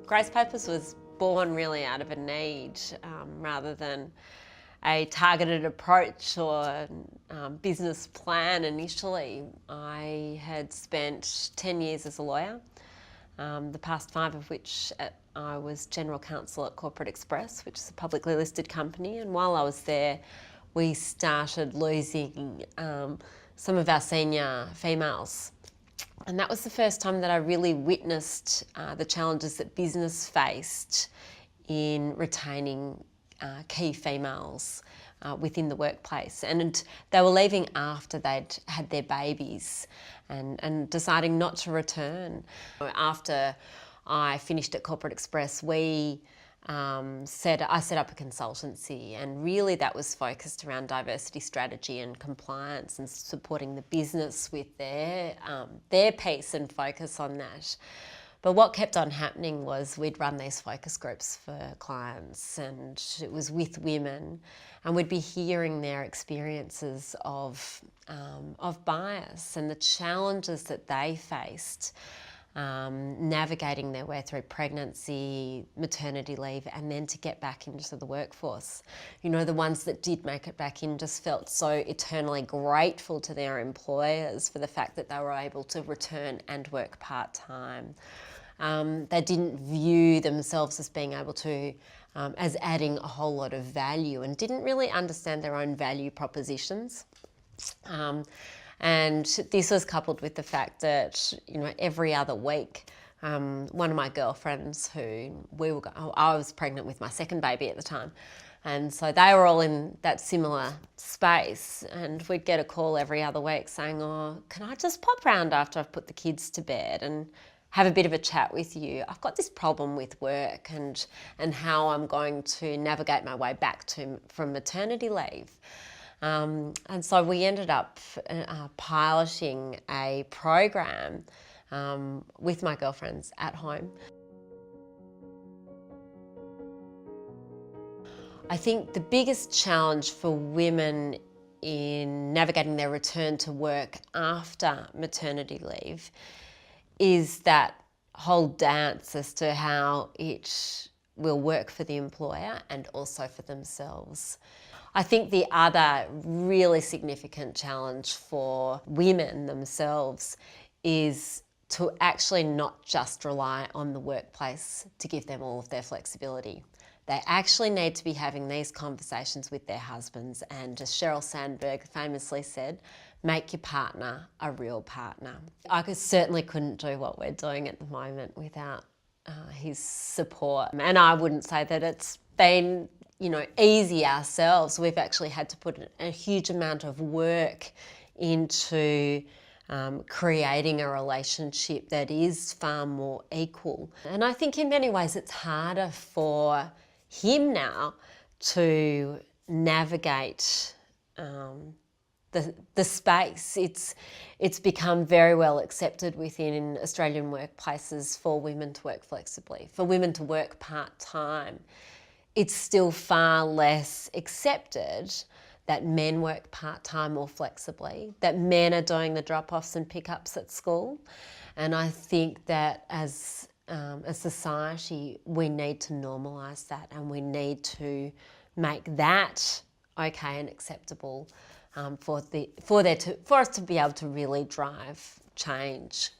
Grace Papers was born really out of a need rather than a targeted approach or business plan initially. I had spent 10 years as a lawyer, the past 5 of which I was General Counsel at Corporate Express, which is a publicly listed company, and while I was there we started losing some of our senior females. And that was the first time that I really witnessed the challenges that business faced in retaining key females within the workplace. And they were leaving after they'd had their babies and deciding not to return. After I finished at Corporate Express, I set up a consultancy, and really that was focused around diversity strategy and compliance and supporting the business with their piece and focus on that. But what kept on happening was we'd run these focus groups for clients, and it was with women, and we'd be hearing their experiences of bias and the challenges that they faced navigating their way through pregnancy, maternity leave, and then to get back into the workforce. You know, the ones that did make it back in just felt so eternally grateful to their employers for the fact that they were able to return and work part-time. They didn't view themselves as being able to, as adding a whole lot of value, and didn't really understand their own value propositions. And this was coupled with the fact that, you know, every other week, one of my girlfriends I was pregnant with my second baby at the time, and so they were all in that similar space, and we'd get a call every other week saying, "Oh, can I just pop round after I've put the kids to bed and have a bit of a chat with you? I've got this problem with work and how I'm going to navigate my way back from maternity leave." And so we ended up piloting a program with my girlfriends at home. I think the biggest challenge for women in navigating their return to work after maternity leave is that whole dance as to how it will work for the employer and also for themselves. I think the other really significant challenge for women themselves is to actually not just rely on the workplace to give them all of their flexibility. They actually need to be having these conversations with their husbands, and as Sheryl Sandberg famously said, make your partner a real partner. I certainly couldn't do what we're doing at the moment without his support. And I wouldn't say that it's been, you know, easy ourselves. We've actually had to put a huge amount of work into creating a relationship that is far more equal. And I think in many ways it's harder for him now to navigate the space. It's become very well accepted within Australian workplaces for women to work flexibly, for women to work part-time. It's still far less accepted that men work part-time or flexibly, that men are doing the drop-offs and pick-ups at school. And I think that as a society, we need to normalise that, and we need to make that okay and acceptable for us to be able to really drive change.